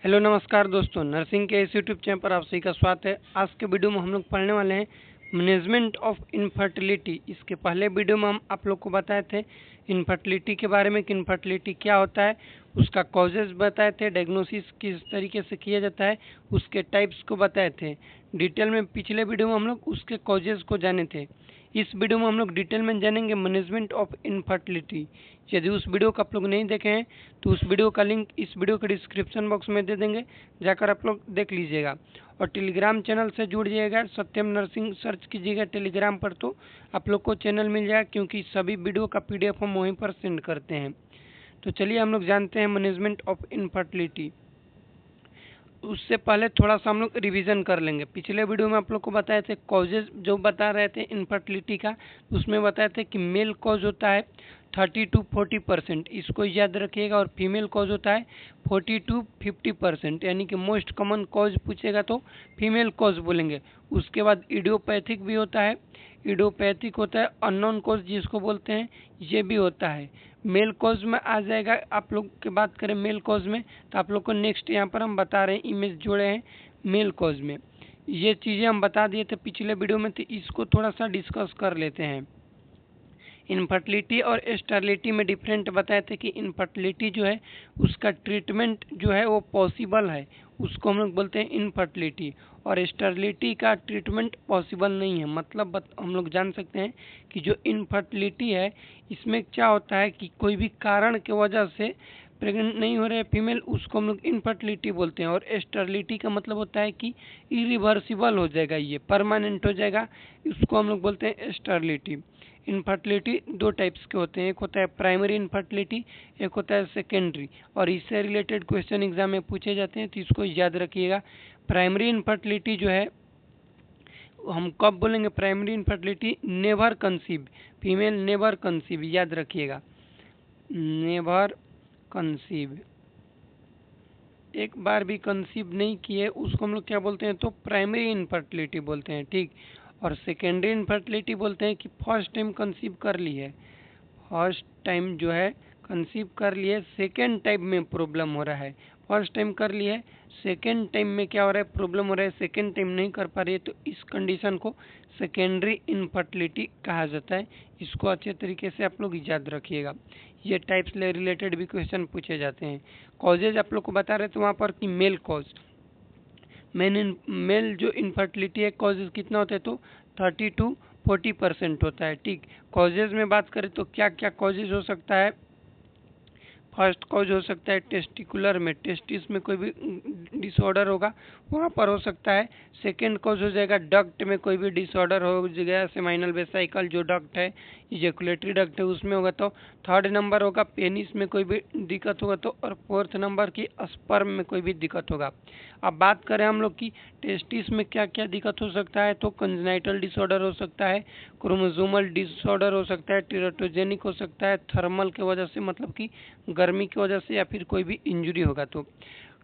Hello नमस्कार दोस्तों, nursing के इस यूट्यूब चैनल पर आप सभी का स्वागत है। आज के वीडियो में हम लोग पढ़ने वाले हैं मैनेजमेंट ऑफ इनफर्टिलिटी। इसके पहले वीडियो में हम आप लोग को बताए थे इनफर्टिलिटी के बारे में कि इनफर्टिलिटी क्या होता है, उसका कॉजेज बताए थे, डायग्नोसिस किस तरीके से किया जाता है, उसके टाइप्स को बताए थे डिटेल में। पिछले वीडियो में हम लोग उसके कॉजेज को जाने थे। इस वीडियो में हम लोग डिटेल में जानेंगे मैनेजमेंट ऑफ इनफर्टिलिटी। यदि उस वीडियो को आप लोग नहीं देखे हैं तो उस वीडियो का लिंक इस वीडियो के डिस्क्रिप्शन बॉक्स में दे देंगे, जाकर आप लोग देख लीजिएगा। और टेलीग्राम चैनल से जुड़ जाइएगा, सत्यम नर्सिंग सर्च कीजिएगा टेलीग्राम पर तो आप लोग को चैनल मिल जाएगा, क्योंकि सभी वीडियो का PDF हम वहीं पर सेंड करते हैं। तो चलिए हम लोग जानते हैं मैनेजमेंट ऑफ इनफर्टिलिटी। उससे पहले थोड़ा सा हम लोग रिवीजन कर लेंगे। पिछले वीडियो में आप लोग को बताए थे कॉजेज जो बता रहे थे इनफर्टिलिटी का, उसमें बताए थे कि मेल कॉज होता है 30 to 40%, इसको याद रखिएगा। और फीमेल कॉज होता है 40 to 50%, यानी कि मोस्ट कॉमन कॉज पूछेगा तो फीमेल कॉज बोलेंगे। उसके बाद इडियोपैथिक भी होता है, इडियोपैथिक होता है अननोन कॉज जिसको बोलते हैं, ये भी होता है। मेल कॉज में आ जाएगा। आप लोग की बात करें मेल कॉज में तो आप लोग को नेक्स्ट यहाँ पर हम बता रहे हैं, इमेज जोड़े हैं मेल कॉज में। ये चीज़ें हम बता दिए थे पिछले वीडियो में, तो इसको थोड़ा सा डिस्कस कर लेते हैं। इनफर्टिलिटी और स्टेरिलिटी में डिफरेंट बताए थे कि इनफर्टिलिटी जो है उसका ट्रीटमेंट जो है वो पॉसिबल है, उसको हम लोग बोलते हैं इनफर्टिलिटी। और स्टेरिलिटी का ट्रीटमेंट पॉसिबल नहीं है। मतलब हम लोग जान सकते हैं कि जो इनफर्टिलिटी है इसमें क्या होता है कि कोई भी कारण की वजह से प्रेग्नेंट नहीं हो रहे फीमेल, उसको हम लोग इनफर्टिलिटी बोलते हैं। और स्टेरिलिटी का मतलब होता है कि इरिवर्सिबल हो जाएगा, ये परमानेंट हो जाएगा, उसको हम लोग बोलते हैं स्टेरिलिटी। इनफर्टिलिटी दो टाइप्स के होते हैं, एक होता है प्राइमरी इनफर्टिलिटी, एक होता है सेकेंडरी। और इससे रिलेटेड क्वेश्चन एग्जाम में पूछे जाते हैं, तो इसको याद रखिएगा। प्राइमरी इनफर्टिलिटी जो है हम कब बोलेंगे? Primary infertility never conceive, female never conceive, याद रखिएगा, नेवर कंसीव, एक बार भी कंसीव नहीं किए उसको हम लोग क्या बोलते हैं? तो प्राइमरी इनफर्टिलिटी बोलते हैं, ठीक। और सेकेंडरी इनफर्टिलिटी बोलते हैं कि फर्स्ट टाइम कंसीव कर ली है, फर्स्ट टाइम जो है कंसीव कर लिए, सेकेंड टाइम में प्रॉब्लम हो रहा है। फर्स्ट टाइम कर लिए, सेकेंड टाइम में क्या हो रहा है? प्रॉब्लम हो रहा है, सेकेंड टाइम नहीं कर पा रही है, तो इस कंडीशन को सेकेंडरी इनफर्टिलिटी कहा जाता है। इसको अच्छे तरीके से आप लोग याद रखिएगा। ये टाइप्स से रिलेटेड भी क्वेश्चन पूछे जाते हैं। कॉजेज आप लोग को बता रहे थे वहाँ पर कि मेल कॉज, मेल जो इनफर्टिलिटी है कॉजेज कितना होता है? तो 30 to 40% होता है, ठीक। कॉजेज में बात करें तो क्या क्या कॉजेज हो सकता है? फर्स्ट कॉज हो सकता है टेस्टिकुलर में, टेस्टिस में कोई भी डिसऑर्डर होगा वहाँ पर हो सकता है। सेकेंड कॉज हो जाएगा डक्ट में कोई भी डिसऑर्डर हो जाएगा, सेमाइनल वेसिकल जो डक्ट है, इजैकुलेटरी डक्ट है, उसमें होगा तो। थर्ड नंबर होगा पेनिस में कोई भी दिक्कत होगा तो। और फोर्थ नंबर की स्पर्म में कोई भी दिक्कत होगा। अब बात करें हम लोग की टेस्टिस में क्या क्या दिक्कत हो सकता है, तो कंजेनाइटल डिसऑर्डर हो सकता है, क्रोमोसोमल डिसऑर्डर हो सकता है, टेराटोजेनिक हो सकता है, थर्मल की वजह से मतलब कि गर्मी की वजह से, या फिर कोई भी इंजरी होगा तो।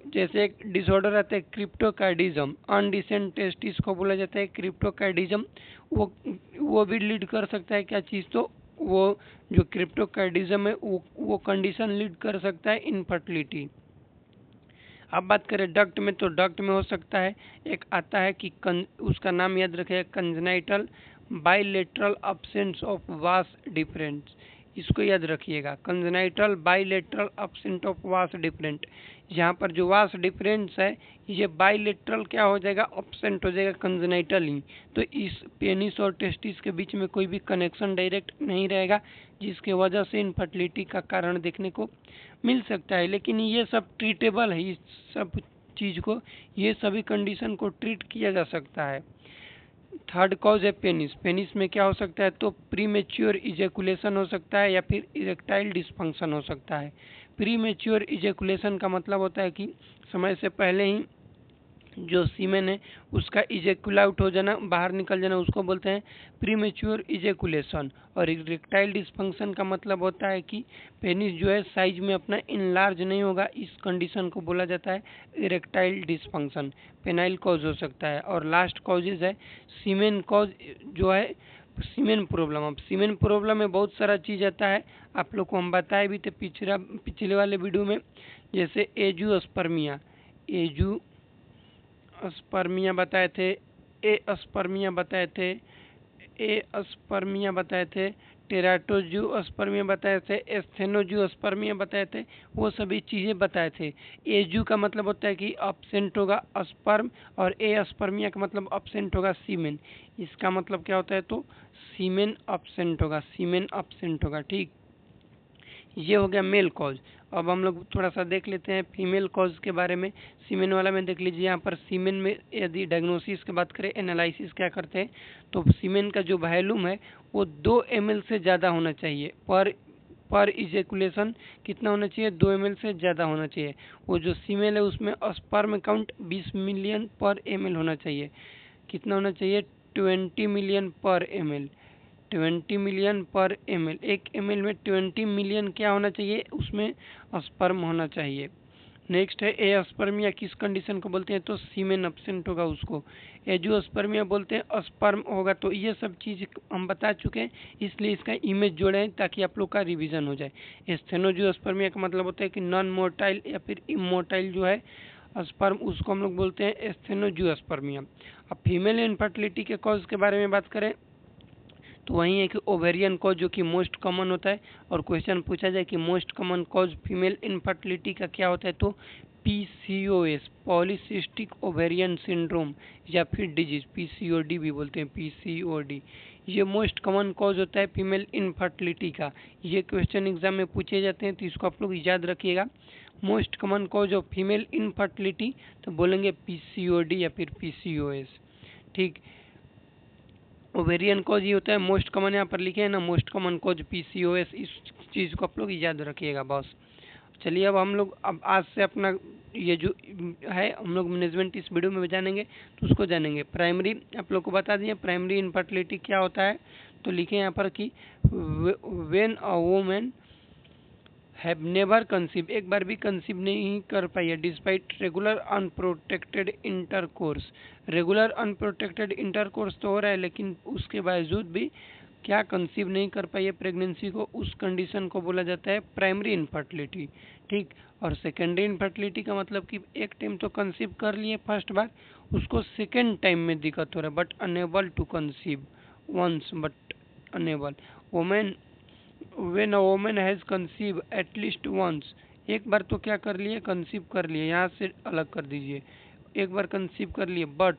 जैसे एक डिसऑर्डर आता है क्रिप्टोकार्डिज्म, अनडिसेंट टेस्टिस को बोला जाता है क्रिप्टोकार्डिज्म, वो भी लीड कर सकता है क्या चीज़? तो वो जो क्रिप्टोकार्डिज्म है वो कंडीशन लीड कर सकता है इनफर्टिलिटी। अब बात करें डक्ट में, तो डक्ट में हो सकता है एक आता है कि उसका नाम याद रखिएगा, congenital bilateral absence of vas deferens, इसको याद रखिएगा, कंजेनाइटल बाइलेटरल अब्सेंट ऑफ वास डिफरेंट। यहाँ पर जो वास डिफरेंस है ये बाइलेटरल क्या हो जाएगा? अब्सेंट हो जाएगा, कंजेनाइटल ही। तो इस पेनिस और टेस्टिस के बीच में कोई भी कनेक्शन डायरेक्ट नहीं रहेगा, जिसके वजह से इनफर्टिलिटी का कारण देखने को मिल सकता है। लेकिन ये सब ट्रीटेबल है, इस सब चीज़ को, ये सभी कंडीशन को ट्रीट किया जा सकता है। थर्ड कॉज है पेनिस, पेनिस में क्या हो सकता है? तो प्रीमेच्योर इजैकुलेशन हो सकता है, या फिर इरेक्टाइल डिस्फंक्शन हो सकता है। प्रीमेच्योर इजैकुलेशन का मतलब होता है कि समय से पहले ही जो सीमेन है उसका इजेकुलेट हो जाना, बाहर निकल जाना, उसको बोलते हैं प्रीमेच्योर इजेकुलेशन। और इरेक्टाइल डिस्फंक्शन का मतलब होता है कि पेनिस जो है साइज में अपना इनलार्ज नहीं होगा, इस कंडीशन को बोला जाता है इरेक्टाइल डिस्फंक्शन। पेनाइल कॉज हो सकता है। और लास्ट कॉजेज है सीमेन कॉज, जो है सीमेन प्रॉब्लम। अब सीमेन प्रॉब्लम में बहुत सारा चीज़ आता है, आप लोग को हम बताए भी थे पिछले वाले वीडियो में, जैसे एजियोस्पर्मिया, एजू स्पर्मिया बताए थे, ए स्पर्मिया बताए थे, ए स्पर्मिया बताए थे, टेराटोजू स्पर्मिया बताए थे, एस्थेनोजू स्पर्मिया बताए थे, वो सभी चीज़ें बताए थे। एजू का मतलब होता है कि अब्सेंट होगा स्पर्म, और ए स्पर्मिया का मतलब अब्सेंट होगा सीमेन। इसका मतलब क्या होता है, तो सीमेन अब्सेंट होगा, सीमेन अब्सेंट होगा। ठीक, ये हो गया मेल कॉज। अब हम लोग थोड़ा सा देख लेते हैं फीमेल कॉज के बारे में। सीमेन वाला में देख लीजिए, यहाँ पर सीमेन में यदि डायग्नोसिस की बात करें, एनालिसिस क्या करते हैं, तो सीमेन का जो वॉल्यूम है वो 2 ml से ज़्यादा होना चाहिए। पर इजेकुलेशन कितना होना चाहिए, 2 ml से ज़्यादा होना चाहिए। वो जो सीमेल है उसमें स्पर्म काउंट 20 मिलियन पर ml होना चाहिए। कितना होना चाहिए, 20 मिलियन पर ml, 20 मिलियन पर ml। 1 ml में 20 मिलियन क्या होना चाहिए, उसमें स्पर्म होना चाहिए। नेक्स्ट है ए स्पर्मिया, किस कंडीशन को बोलते हैं, तो सीमेन अब्सेंट होगा उसको। एजू स्पर्मिया बोलते हैं स्पर्म होगा। तो ये सब चीज़ हम बता चुके हैं, इसलिए इसका इमेज जोड़े हैं ताकि आप लोग का रिवीजन हो जाए। स्टेनोजू स्पर्मिया का मतलब होता है कि नॉन मोर्टाइल या फिर इमोर्टाइल जो है स्पर्म, उसको हम लोग बोलते हैं स्टेनोजू स्पर्मिया। अब फीमेल इनफर्टिलिटी के कॉज के बारे में बात करें तो वही है कि ओवेरियन कॉज जो कि मोस्ट कॉमन होता है, और क्वेश्चन पूछा जाए कि most common cause female infertility का क्या होता है, तो पीसीओएस, पॉलीसिस्टिक ओवेरियन सिंड्रोम, या फिर डिजीज, पीसीओडी भी बोलते हैं, पीसीओडी। ये मोस्ट कॉमन कॉज होता है फीमेल इनफर्टिलिटी का। ये क्वेश्चन एग्जाम में पूछे जाते हैं, तो इसको आप लोग याद रखिएगा। Most common cause of female infertility, तो बोलेंगे पीसीओडी या फिर पीसीओएस। ठीक, ओवेरियन कॉज ये होता है मोस्ट कॉमन, यहाँ पर लिखे हैं ना मोस्ट कॉमन कॉज पीसीओएस। इस चीज़ को आप लोग याद रखिएगा बॉस। चलिए अब आज से अपना ये जो है हम लोग मैनेजमेंट इस वीडियो में जानेंगे, तो उसको जानेंगे। प्राइमरी आप लोग को बता दिए प्राइमरी इनफर्टिलिटी क्या होता है, तो लिखे यहाँ पर कि when a woman have never conceive, एक बार भी कंसीव नहीं कर पाई है, despite regular unprotected intercourse. Regular unprotected intercourse तो हो रहा है, लेकिन उसके बावजूद भी क्या कंसीव नहीं कर पाई है प्रेगनेंसी को, उस कंडीशन को बोला जाता है प्राइमरी इनफर्टिलिटी। ठीक, और सेकेंडरी इनफर्टिलिटी का मतलब कि एक टाइम तो कंसीव कर लिए फर्स्ट बार, उसको सेकेंड टाइम में दिक्कत हो रहा है, but unable to conceive once, but unable. Women when a woman has conceived at least once, एक बार तो क्या कर लिए, कंसीव कर लिए, यहाँ से अलग कर दीजिए, एक बार कंसीव कर लिए, but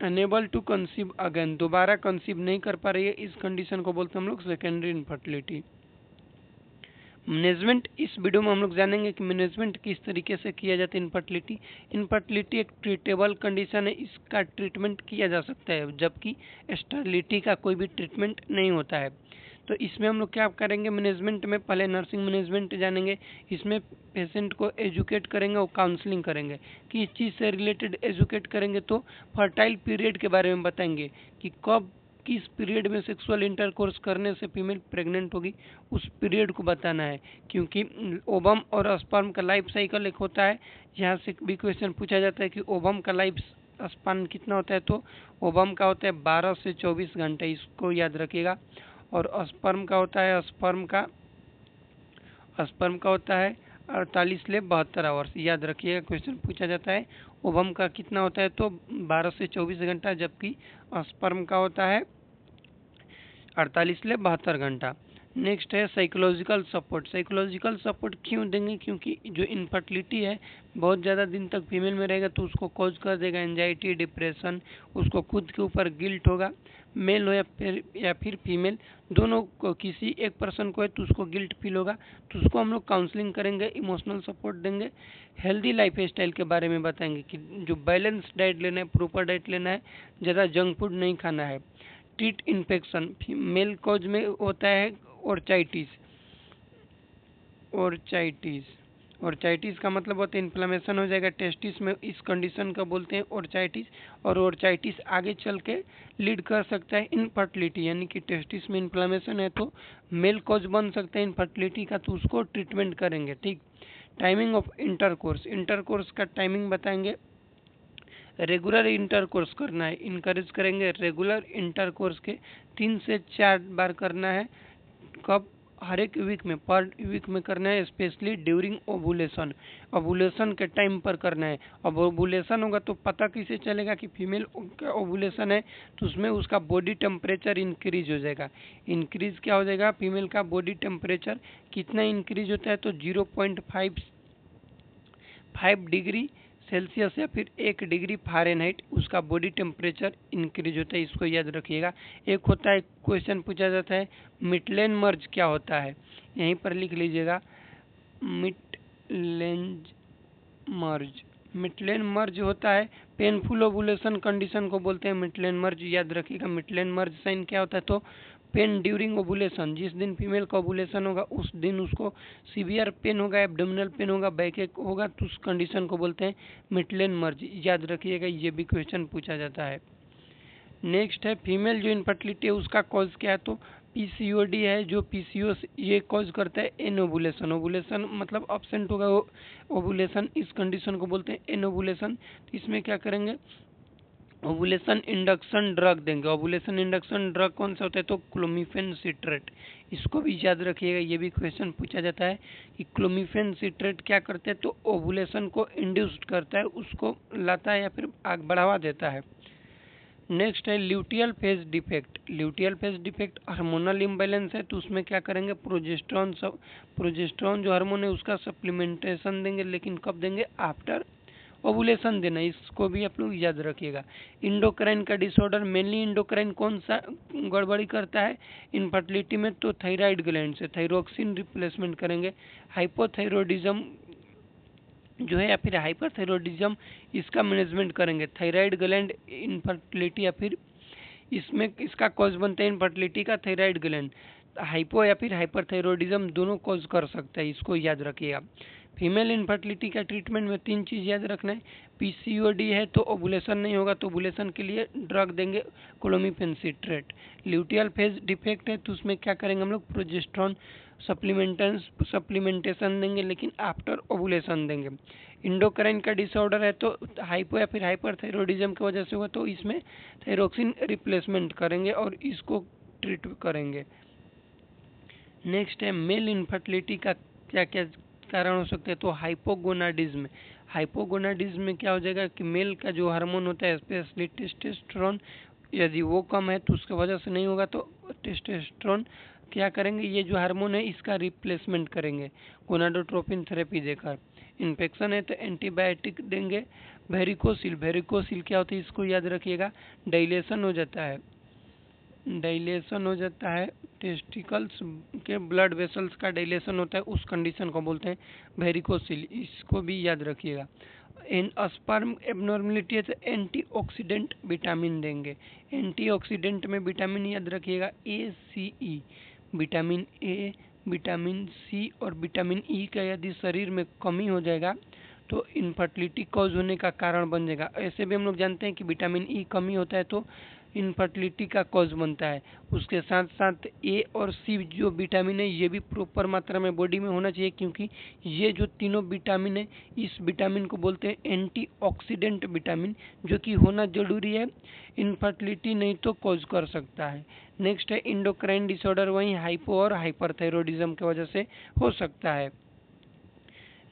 unable to conceive again, दोबारा कंसीव नहीं कर पा रही है, इस कंडीशन को बोलते हैं हम लोग सेकेंडरी इनफर्टिलिटी। मैनेजमेंट, इस वीडियो में हम लोग जानेंगे कि मैनेजमेंट किस तरीके से किया जाता है इनफर्टिलिटी। इनफर्टिलिटी एक ट्रीटेबल कंडीशन है, इसका ट्रीटमेंट किया जा सकता है, जबकि स्टेरिलिटी का कोई भी ट्रीटमेंट नहीं होता है। तो इसमें हम लोग क्या करेंगे, मैनेजमेंट में पहले नर्सिंग मैनेजमेंट जानेंगे, इसमें पेशेंट को एजुकेट करेंगे और काउंसलिंग करेंगे। कि इस चीज़ से रिलेटेड एजुकेट करेंगे तो फर्टाइल पीरियड के बारे में बताएंगे कि कब किस पीरियड में सेक्सुअल इंटरकोर्स करने से फीमेल प्रेग्नेंट होगी, उस पीरियड को बताना है। क्योंकि ओवम और स्पर्म का लाइफ साइकिल एक होता है, यहाँ से भी क्वेश्चन पूछा जाता है कि ओवम का लाइफ स्पान कितना होता है, तो ओवम का होता है 12 से 24 घंटे, इसको याद रखिएगा। और स्पर्म का होता है 48 से 72 आवर्स, याद रखिएगा, क्वेश्चन पूछा जाता है। ओवम का कितना होता है, तो 12 से 24 घंटा, जबकि स्पर्म का होता है 48 से 72 घंटा। नेक्स्ट है साइकोलॉजिकल सपोर्ट। साइकोलॉजिकल सपोर्ट क्यों देंगे, क्योंकि जो इनफर्टिलिटी है बहुत ज़्यादा दिन तक फीमेल में रहेगा, तो उसको कॉज कर देगा एंजाइटी, डिप्रेशन, उसको खुद के ऊपर गिल्ट होगा। मेल हो या फिर फीमेल, दोनों को किसी एक पर्सन को है तो उसको गिल्ट फील होगा, तो उसको हम लोग काउंसलिंग करेंगे, इमोशनल सपोर्ट देंगे। हेल्दी लाइफ स्टाइल के बारे में बताएंगे कि जो बैलेंस डाइट लेना है, प्रॉपर डाइट लेना है, ज़्यादा जंक फूड नहीं खाना है। टीट इन्फेक्शन, मेल कॉज में होता है ओर्चाइटिस। ओर्चाइटिस का मतलब होता है इन्फ्लेमेशन हो जाएगा टेस्टिस में, इस कंडीशन का बोलते हैं ओर्चाइटिस। और ओर्चाइटिस आगे चल के लीड कर सकता है इनफर्टिलिटी, यानी कि टेस्टिस में इन्फ्लेमेशन है तो मेल कॉज बन सकता है इनफर्टिलिटी का, तो उसको ट्रीटमेंट करेंगे। ठीक, टाइमिंग ऑफ इंटरकोर्स का टाइमिंग बताएंगे। रेगुलर इंटरकोर्स करना है, इनकरेज करेंगे रेगुलर इंटरकोर्स के 3 से 4 बार करना है। कब, हर एक वीक में, पर वीक में करना है, स्पेशली ड्यूरिंग ओवुलेशन, ओवुलेशन के टाइम पर करना है। अब ओवुलेशन होगा तो पता कैसे चलेगा कि फीमेल का ओवुलेशन है, तो उसमें उसका बॉडी टेम्परेचर इंक्रीज हो जाएगा। इंक्रीज क्या हो जाएगा, फीमेल का बॉडी टेम्परेचर कितना इंक्रीज होता है, तो 0.5 डिग्री सेल्सियस या फिर 1 डिग्री फ़ारेनहाइट उसका बॉडी टेम्परेचर इंक्रीज होता है, इसको याद रखिएगा। एक होता है, क्वेश्चन पूछा जाता है मिडलैंड मर्ज क्या होता है, यहीं पर लिख लीजिएगा मिडलैंड मर्ज। मिडलैंड मर्ज होता है पेनफुल ओवुलेशन कंडीशन को बोलते हैं मिडलैंड मर्ज, याद रखिएगा। मिडलैंड मर्ज साइन क्या होता है, तो पेन ड्यूरिंग ओवुलेशन, जिस दिन फीमेल का ओवुलेशन होगा उस दिन उसको सीवियर पेन होगा, एब्डोमिनल पेन होगा, बैकएक होगा, तो उस कंडीशन को बोलते हैं मिडलैंड मर्ज, याद रखिएगा। ये भी क्वेश्चन पूछा जाता है। नेक्स्ट है फीमेल जो इनफर्टिलिटी है उसका कॉज क्या है, तो पीसीओडी है, जो पीसीओएस ये कॉज करता है एनोवुलेशन। ओवुलेशन मतलब अब्सेंट होगा ओवुलेशन, इस कंडीशन को बोलते हैं एनोवुलेशन। तो इसमें क्या करेंगे, ओवुलेशन इंडक्शन ड्रग देंगे। ओवुलेशन इंडक्शन ड्रग कौन सा होता है, तो क्लोमिफेन सिट्रेट, इसको भी याद रखिएगा। ये भी क्वेश्चन पूछा जाता है कि क्लोमिफेन सिट्रेट क्या करते हैं, तो ओवुलेशन को इंड्यूस्ड करता है, उसको लाता है या फिर आग बढ़ावा देता है। नेक्स्ट है luteal phase defect. Luteal phase defect hormonal imbalance है, तो उसमें क्या करेंगे, प्रोजेस्टेरॉन जो हार्मोन है उसका सप्लीमेंटेशन देंगे, लेकिन कब देंगे, आफ्टर ओवुलेशन देना, इसको भी आप लोग याद रखिएगा। इंडोक्राइन का डिसऑर्डर, मेनली इंडोक्राइन कौन सा गड़बड़ी करता है इनफर्टिलिटी में, तो थायराइड ग्लैंड से थायरोक्सिन रिप्लेसमेंट करेंगे। हाइपोथायरॉयडिज्म जो है या फिर हाइपरथायरॉयडिज्म, इसका मैनेजमेंट करेंगे। थायराइड ग्लैंड इनफर्टिलिटी या फिर इसमें इसका कॉज बनता है इनफर्टिलिटी का थायराइड ग्लैंड, हाइपो या फिर हाइपरथायरॉयडिज्म दोनों कॉज कर सकता है, इसको याद रखिएगा। फीमेल इनफर्टिलिटी का ट्रीटमेंट में 3 चीज याद रखना है। पीसीओडी है तो ओवुलेशन नहीं होगा, तो ओवुलेशन के लिए ड्रग देंगे clomiphene citrate. Luteal phase defect है तो उसमें क्या करेंगे हम लोग, प्रोजेस्टेरॉन सप्लीमेंटेशन देंगे, लेकिन आफ्टर ओवुलेशन देंगे। इंडोक्राइन का डिसऑर्डर है तो हाइपो या फिर हाइपरथायरॉयडिज्म की वजह से होगा, तो इसमें थायरोक्सिन रिप्लेसमेंट करेंगे और इसको ट्रीट करेंगे। नेक्स्ट है मेल इनफर्टिलिटी का क्या क्या कारण हो सकते हैं, तो हाइपोगोनाडिज्म। हाइपोगोनाडिज्म में क्या हो जाएगा कि मेल का जो हार्मोन होता है स्पेशली टेस्टोस्टेरोन, यदि वो कम है तो उसकी वजह से नहीं होगा, तो टेस्टोस्टेरोन क्या करेंगे, ये जो हार्मोन है इसका रिप्लेसमेंट करेंगे गोनाडोट्रोपिन थेरेपी देकर। इन्फेक्शन है तो एंटीबायोटिक देंगे। वेरिकोसिल, वेरिकोसिल क्या होता है इसको याद रखिएगा, डायलेशन हो जाता है, डायलेशन हो जाता है, टेस्टिकल्स के ब्लड वेसल्स का डायलेशन होता है, उस कंडीशन को बोलते हैं वेरिकोसिल, इसको भी याद रखिएगा। इन स्पर्म एबनॉर्मलिटी है तो एंटीऑक्सीडेंट विटामिन देंगे। एंटीऑक्सीडेंट में विटामिन याद रखिएगा ए सी ई, विटामिन ए, विटामिन सी और विटामिन ई का यदि शरीर में कमी हो जाएगा तो इनफर्टिलिटी कॉज होने का कारण बन जाएगा। ऐसे भी हम लोग जानते हैं कि विटामिन ई कमी होता है तो इनफर्टिलिटी का कॉज बनता है। उसके साथ साथ ए और सी जो विटामिन है ये भी प्रॉपर मात्रा में बॉडी में होना चाहिए, क्योंकि ये जो तीनों विटामिन है इस विटामिन को बोलते हैं एंटीऑक्सीडेंट विटामिन, जो कि होना जरूरी है, इनफर्टिलिटी नहीं तो कॉज कर सकता है। नेक्स्ट है इंडोक्राइन डिसऑर्डर, वहीं हाइपो और हाइपरथायरॉयडिज्म की वजह से हो सकता है।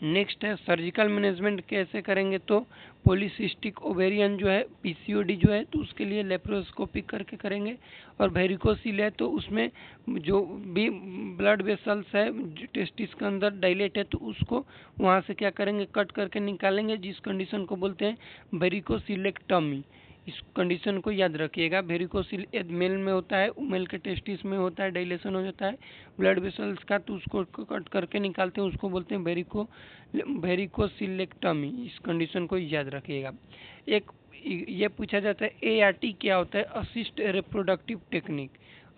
नेक्स्ट है सर्जिकल मैनेजमेंट कैसे करेंगे, तो पॉलीसिस्टिक ओवेरियन जो है पीसीओडी जो है तो उसके लिए लेप्रोस्कोपी करके करेंगे। और वेरिकोसिल है तो उसमें जो भी ब्लड वेसल्स है टेस्टिस के अंदर डायलेट है तो उसको वहाँ से क्या करेंगे, कट करके निकालेंगे, जिस कंडीशन को बोलते हैं वेरिकोसिलेक्टमी। इस कंडीशन को याद रखिएगा। वेरिकोसिल मेल में होता है, मेल के टेस्टिस में होता है, डायलेशन हो जाता है ब्लड वेसल्स का, तो उसको कट करके निकालते हैं, उसको बोलते हैं वेरिकोसिलेक्टमी। इस कंडीशन को याद रखिएगा। एक ये पूछा जाता है एआरटी क्या होता है, assist reproductive technique.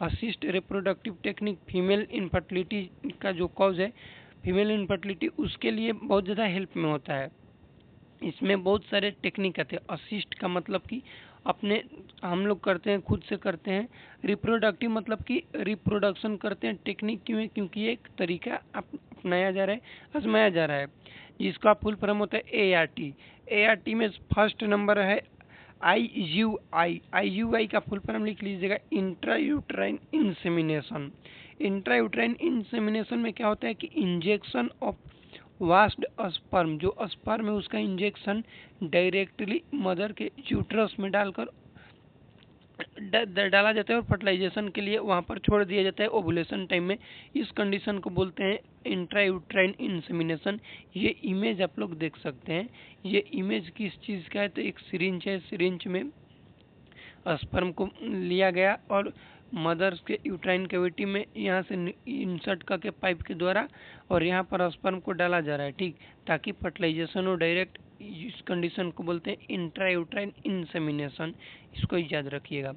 Assist reproductive technique female infertility का जो कॉज है फीमेल इनफर्टिलिटी, उसके लिए बहुत ज़्यादा हेल्प में होता है। इसमें बहुत सारे टेक्निक आते हैं। असिस्ट का मतलब कि अपने हम लोग करते हैं, खुद से करते हैं। रिप्रोडक्टिव मतलब कि रिप्रोडक्शन करते हैं। टेक्निक क्यों है, क्योंकि एक तरीका अपनाया जा रहा है, आजमाया जा रहा है, जिसका फुल फॉर्म होता है एआरटी। एआरटी में फर्स्ट नंबर है आईयूआई। आईयूआई का फुल फॉर्म लिख लीजिएगा, इंट्रायूट्राइन इंसेमिनेशन। इंट्रायूट्राइन इंसेमिनेशन में क्या होता है कि इंजेक्शन ऑफ वास्ड स्पर्म, जो स्पर्म है उसका इंजेक्शन डायरेक्टली मदर के यूट्रस में डालकर डाला जाता है और फर्टिलाइजेशन के लिए वहां पर छोड़ दिया जाता है ओवुलेशन टाइम में। इस कंडीशन को बोलते हैं इंट्रायूट्राइन इंसेमिनेशन। ये इमेज आप लोग देख सकते हैं। ये इमेज किस चीज़ का है, तो एक सिरिंज है, सिरिंज में स्पर्म को लिया गया और मदर्स के यूट्राइन कैविटी में यहाँ से इंसर्ट करके पाइप के द्वारा और यहाँ पर स्पर्म को डाला जा रहा है, ठीक, ताकि फर्टिलाइजेशन हो डायरेक्ट। इस कंडीशन को बोलते हैं इंट्रायूट्राइन इंसेमिनेशन, इसको याद रखिएगा।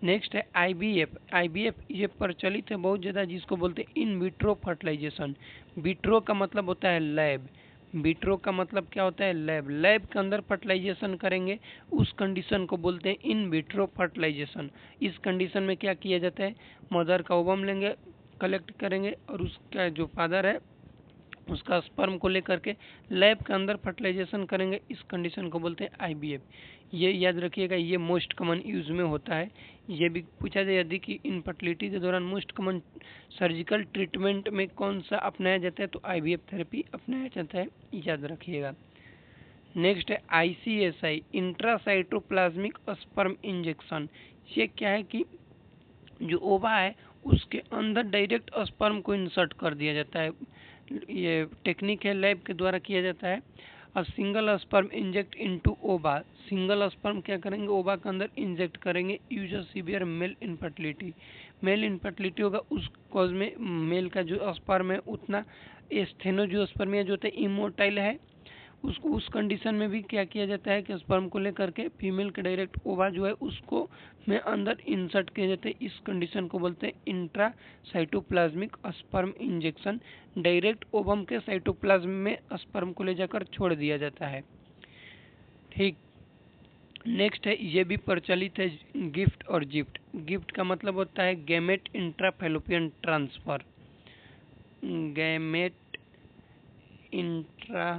नेक्स्ट है आईवीएफ। आईवीएफ ये प्रचलित है बहुत ज़्यादा, जिसको बोलते हैं इन विट्रो फर्टिलाइजेशन। विट्रो का मतलब होता है लैब, विट्रो का मतलब क्या होता है, लैब। लैब के अंदर फर्टिलाइजेशन करेंगे, उस कंडीशन को बोलते हैं इन विट्रो फर्टिलाइजेशन। इस कंडीशन में क्या किया जाता है, मदर का ओवम लेंगे, कलेक्ट करेंगे और उसका जो फादर है उसका स्पर्म को लेकर के लैब के अंदर फर्टिलाइजेशन करेंगे। इस कंडीशन को बोलते हैं आईवीएफ। ये याद रखिएगा, ये मोस्ट कॉमन यूज में होता है। ये भी पूछा जाए यदि कि इनफर्टिलिटी के दौरान मोस्ट कॉमन सर्जिकल ट्रीटमेंट में कौन सा अपनाया जाता है, तो आईवीएफ थेरेपी अपनाया जाता है, याद रखिएगा। नेक्स्ट है आईसीएसआई, इंट्रासाइटोप्लाज्मिक स्पर्म इंजेक्शन। ये क्या है कि जो ओवा है उसके अंदर डायरेक्ट स्पर्म को इंसर्ट कर दिया जाता है। ये टेक्निक है, लैब के द्वारा किया जाता है। अब सिंगल स्पर्म इंजेक्ट इनटू ओवा, सिंगल स्पर्म क्या करेंगे, ओवा के अंदर इंजेक्ट करेंगे। User severe male infertility, male infertility होगा उस कॉज में मेल का जो स्पर्म है उतना स्टेनोजियोस्पर्मिया जो होता है इमोटाइल है, उसको उस कंडीशन में भी क्या किया जाता है कि स्पर्म को लेकर के फीमेल के डायरेक्ट ओवा जो है उसको में अंदर इंसर्ट किया जाता है। इस कंडीशन को बोलते हैं intra cytoplasmic sperm injection. Direct ovum के साइटोप्लाज्म में स्पर्म को ले जाकर छोड़ दिया जाता है, ठीक। नेक्स्ट है, ये भी प्रचलित है, गिफ्ट और जिफ्ट। गिफ्ट का मतलब होता है gamete intra fallopian transfer, gamete intra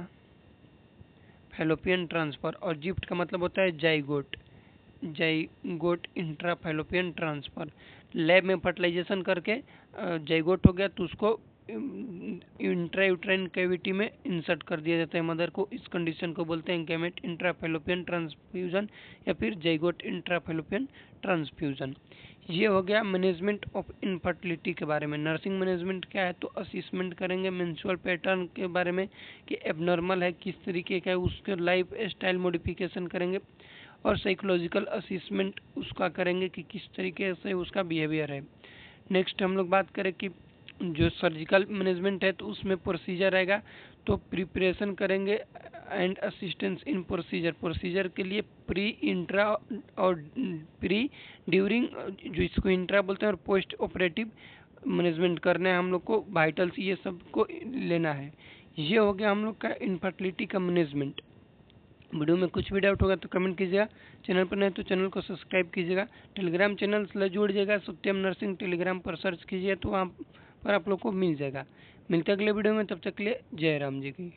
fallopian transfer. और जिफ्ट का मतलब होता है zygote, zygote intra fallopian transfer. Lab में फर्टिलाइजेशन करके जाइगोट हो गया तो उसको इंट्रायूट्राइन कैविटी में इंसर्ट कर दिया जाता है मदर को। इस कंडीशन को बोलते हैं गैमेट इंट्रा फैलोपियन ट्रांसफ्यूजन या फिर जाइगोट इंट्रा फैलोपियन ट्रांसफ्यूजन। ये हो गया मैनेजमेंट ऑफ इनफर्टिलिटी के बारे में। नर्सिंग मैनेजमेंट क्या है, तो असेसमेंट करेंगे मेंस्ट्रुअल पैटर्न के बारे में कि एबनॉर्मल है, किस तरीके का है, उसके लाइफ स्टाइल मॉडिफिकेशन करेंगे और साइकोलॉजिकल असेसमेंट उसका करेंगे कि किस तरीके से उसका बिहेवियर है। नेक्स्ट हम लोग बात करें कि जो सर्जिकल मैनेजमेंट है तो उसमें प्रोसीजर रहेगा, तो प्रिपरेशन करेंगे and assistance in procedure. Procedure के लिए प्री, इंट्रा और प्री, ड्यूरिंग, जो इसको इंट्रा बोलते हैं, और पोस्ट ऑपरेटिव मैनेजमेंट करना है हम लोग को, वाइटल्स ये सब को लेना है। ये हो गया हम लोग का इनफर्टिलिटी का मैनेजमेंट। वीडियो में कुछ भी डाउट होगा तो कमेंट कीजिएगा, चैनल पर नहीं तो चैनल को सब्सक्राइब कीजिएगा, टेलीग्राम चैनल से जुड़ जाएगा, सत्यम नर्सिंग टेलीग्राम पर सर्च कीजिए तो वहाँ पर आप लोग को मिल जाएगा। मिलते अगले वीडियो में, तब तक के लिए जय राम जी की।